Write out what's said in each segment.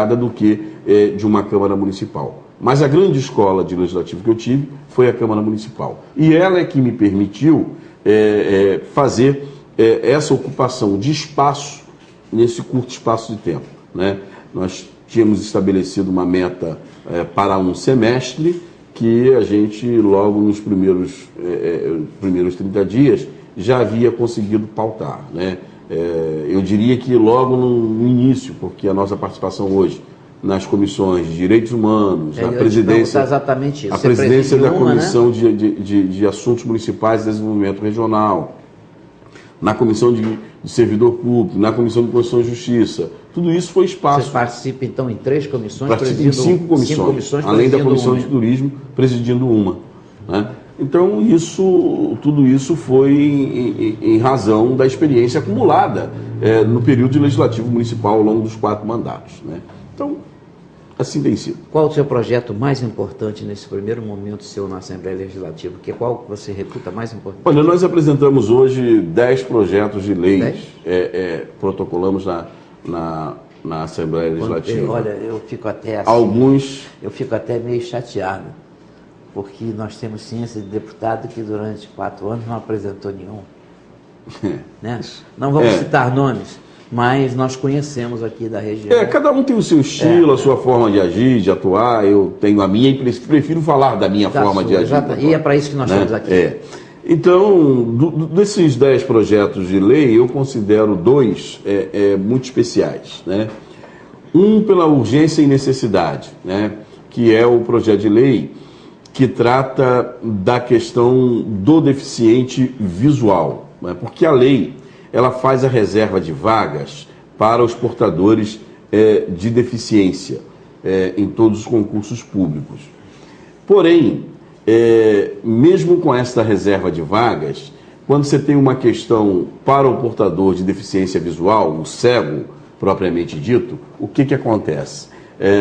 do que de uma Câmara Municipal. Mas a grande escola de legislativo que eu tive foi a Câmara Municipal. E ela é que me permitiu fazer essa ocupação de espaço nesse curto espaço de tempo, né? Nós tínhamos estabelecido uma meta para um semestre que a gente, logo nos primeiros 30 dias, já havia conseguido pautar, né? Eu diria que logo no início, porque a nossa participação hoje nas comissões de Direitos Humanos, a presidência, exatamente isso. a presidência da Comissão, né, de Assuntos Municipais e Desenvolvimento Regional, na Comissão de Servidor Público, na Comissão de Constituição e Justiça, tudo isso foi espaço. Você participa, então, em 3 comissões? Participa em 5 comissões, além da Comissão de Turismo, presidindo uma, né? Então, tudo isso foi em razão da experiência acumulada no período legislativo municipal ao longo dos 4 mandatos, né? Então, assim tem sido. Qual o seu projeto mais importante nesse primeiro momento seu na Assembleia Legislativa? Qual você reputa mais importante? Olha, nós apresentamos hoje 10 projetos de leis, protocolamos na Assembleia Legislativa. Olha, eu fico até assim, eu fico até meio chateado, porque nós temos ciência de deputado que durante 4 anos não apresentou nenhum. Né? Não vamos citar nomes, mas nós conhecemos aqui da região. Cada um tem o seu estilo, a sua forma de agir, de atuar. Eu tenho a minha e prefiro falar da minha forma de agir. E é para isso que nós estamos aqui. Então, desses 10 projetos de lei, eu considero 2 muito especiais, né? Um pela urgência e necessidade, né? Que é o projeto de lei que trata da questão do deficiente visual, né? Porque a lei ela faz a reserva de vagas para os portadores de deficiência em todos os concursos públicos. Porém, mesmo com esta reserva de vagas, quando você tem uma questão para o portador de deficiência visual, o cego propriamente dito, o que acontece?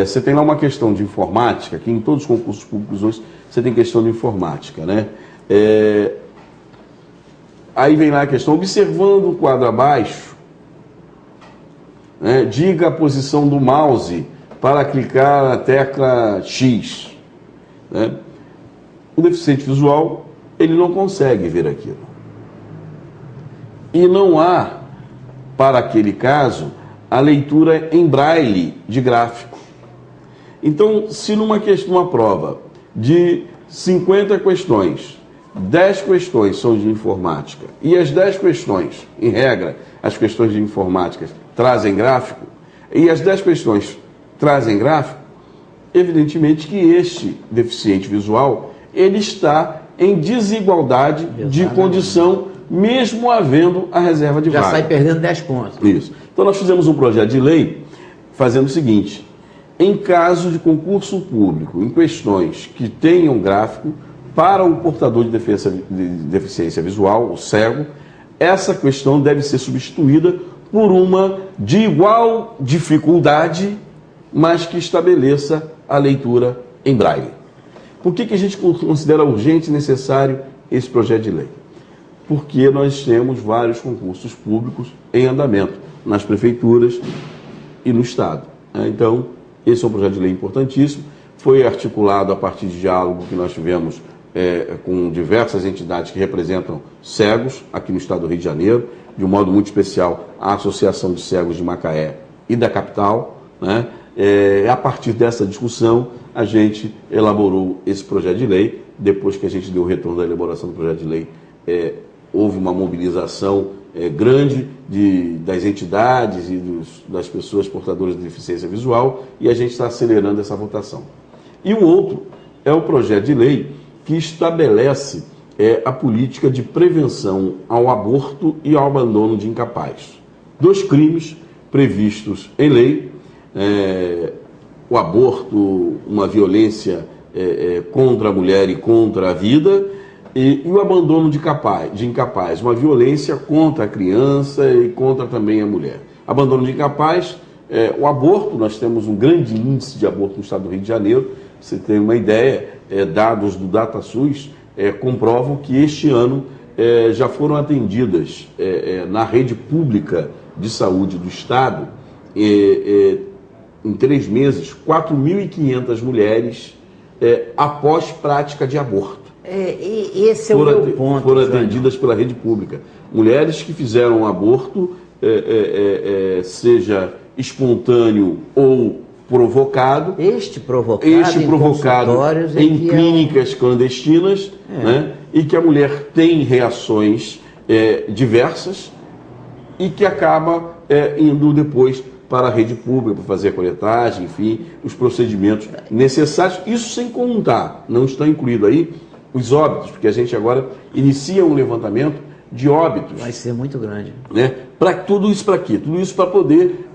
Você tem lá uma questão de informática, que em todos os concursos públicos hoje você tem questão de informática, né? Aí vem lá a questão, observando o quadro abaixo, né, diga a posição do mouse para clicar na tecla X, né? O deficiente visual, ele não consegue ver aquilo. E não há, para aquele caso, a leitura em braille de gráfico. Então, se numa prova de 50 questões, 10 questões são de informática, e as 10 questões, em regra, as questões de informática trazem gráfico, e as 10 questões trazem gráfico, evidentemente que este deficiente visual, ele está em desigualdade de condição, mesmo havendo a reserva de vaga. Já sai perdendo 10 pontos. Isso. Então nós fizemos um projeto de lei fazendo o seguinte: em caso de concurso público, em questões que tenham gráfico, para o portador de deficiência visual, o cego, essa questão deve ser substituída por uma de igual dificuldade, mas que estabeleça a leitura em braille. Por que a gente considera urgente e necessário esse projeto de lei? Porque nós temos vários concursos públicos em andamento, nas prefeituras e no Estado. Então, esse é um projeto de lei importantíssimo, foi articulado a partir de diálogo que nós tivemos com diversas entidades que representam cegos aqui no Estado do Rio de Janeiro, de um modo muito especial a Associação de Cegos de Macaé e da capital, né? A partir dessa discussão, a gente elaborou esse projeto de lei. Depois que a gente deu o retorno da elaboração do projeto de lei, houve uma mobilização grande das entidades e das pessoas portadoras de deficiência visual, e a gente está acelerando essa votação. E o outro é o projeto de lei que estabelece a política de prevenção ao aborto e ao abandono de incapaz. 2 crimes previstos em lei: o aborto, uma violência contra a mulher e contra a vida, e o abandono de incapaz, uma violência contra a criança e contra também a mulher. Abandono de incapaz, o aborto, nós temos um grande índice de aborto no Estado do Rio de Janeiro. Você tem uma ideia, dados do DataSUS comprovam que este ano já foram atendidas na rede pública de saúde do Estado em 3 meses, 4.500 mulheres após prática de aborto. Esse é o meu ponto. Foram atendidas pela rede pública. Mulheres que fizeram um aborto, seja espontâneo ou provocado. Este provocado em clínicas clandestinas, né? E que a mulher tem reações diversas e que acaba indo depois para a rede pública, para fazer a coletagem, enfim, os procedimentos necessários. Isso sem contar, não está incluído aí, os óbitos, porque a gente agora inicia um levantamento de óbitos. Vai ser muito grande. Né? Tudo isso para quê? Tudo isso para poder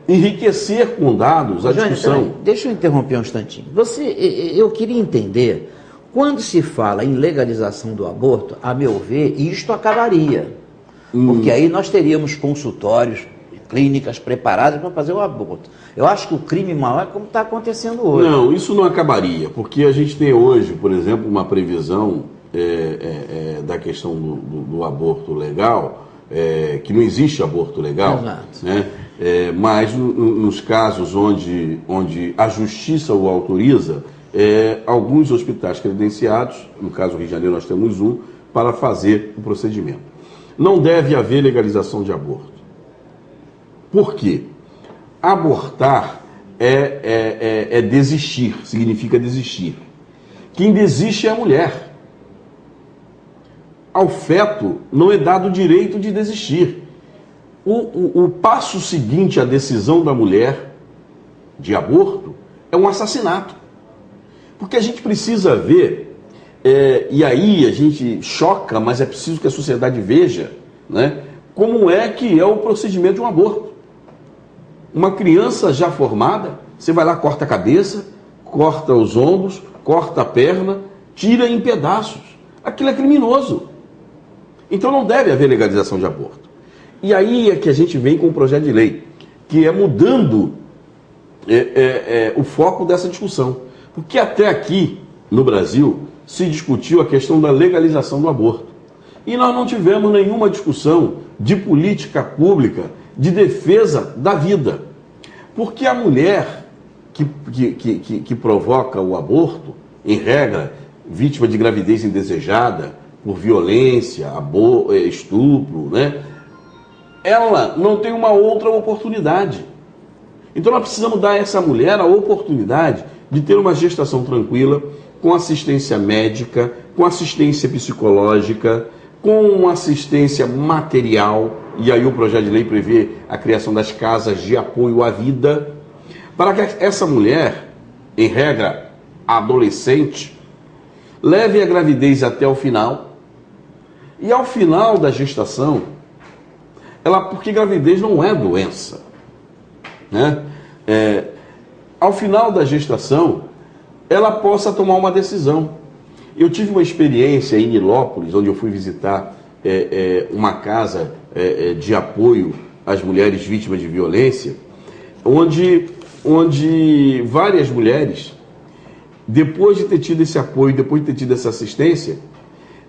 enriquecer com dados a discussão. Deixa eu interromper um instantinho. Eu queria entender, quando se fala em legalização do aborto, a meu ver, isto acabaria. Porque aí nós teríamos consultórios, clínicas preparadas para fazer o aborto. Eu acho que o crime maior é como está acontecendo hoje. Não, isso não acabaria, porque a gente tem hoje, por exemplo, uma previsão da questão do aborto legal, que não existe aborto legal, né? Mas nos casos onde a justiça o autoriza, alguns hospitais credenciados, no caso do Rio de Janeiro nós temos um, para fazer o procedimento. Não deve haver legalização de aborto. Por quê? Abortar é desistir, significa desistir. Quem desiste é a mulher. Ao feto não é dado o direito de desistir. O passo seguinte à decisão da mulher de aborto é um assassinato. Porque a gente precisa ver, e aí a gente choca, mas é preciso que a sociedade veja, né, como é que é o procedimento de um aborto. Uma criança já formada, você vai lá, corta a cabeça, corta os ombros, corta a perna, tira em pedaços. Aquilo é criminoso. Então não deve haver legalização de aborto. E aí é que a gente vem com um projeto de lei, que é mudando o foco dessa discussão. Porque até aqui, no Brasil, se discutiu a questão da legalização do aborto. E nós não tivemos nenhuma discussão de política pública de defesa da vida. Porque a mulher que provoca o aborto, em regra, vítima de gravidez indesejada, por violência, estupro, né? Ela não tem uma outra oportunidade. Então nós precisamos dar a essa mulher a oportunidade de ter uma gestação tranquila, com assistência médica, com assistência psicológica, com assistência material, e aí o projeto de lei prevê a criação das casas de apoio à vida, para que essa mulher, em regra adolescente, leve a gravidez até o final, e ao final da gestação, porque gravidez não é doença, né? Ao final da gestação, ela possa tomar uma decisão. Eu tive uma experiência em Nilópolis, onde eu fui visitar uma casa de apoio às mulheres vítimas de violência, onde várias mulheres, depois de ter tido esse apoio, depois de ter tido essa assistência,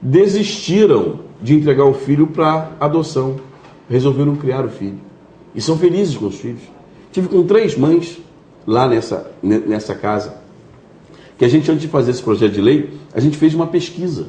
desistiram de entregar o filho para adoção, resolveram criar o filho. E são felizes com os filhos. Tive com 3 mães lá nessa casa, que a gente, antes de fazer esse projeto de lei, a gente fez uma pesquisa,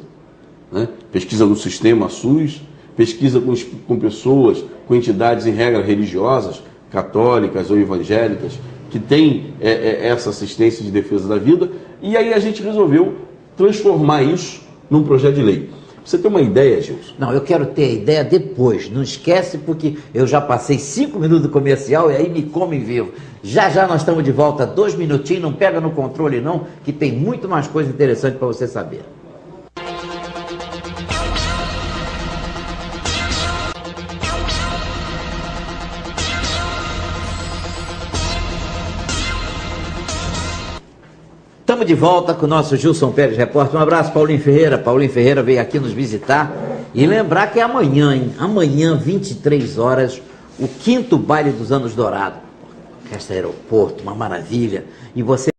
né? Pesquisa no sistema SUS, pesquisa com pessoas, com entidades em regra religiosas, católicas ou evangélicas, que têm essa assistência de defesa da vida, e aí a gente resolveu transformar isso num projeto de lei. Você tem uma ideia, Gilson? Não, eu quero ter a ideia depois. Não esquece, porque eu já passei 5 minutos do comercial e aí me come vivo. Já já nós estamos de volta, 2 minutinhos, não pega no controle não, que tem muito mais coisa interessante para você saber. Estamos de volta com o nosso Gilson Pérez Repórter. Um abraço, Paulinho Ferreira. Paulinho Ferreira veio aqui nos visitar. E lembrar que é amanhã, hein? Amanhã, 23 horas, o 5º baile dos Anos Dourados. Festa Aeroporto, uma maravilha. E você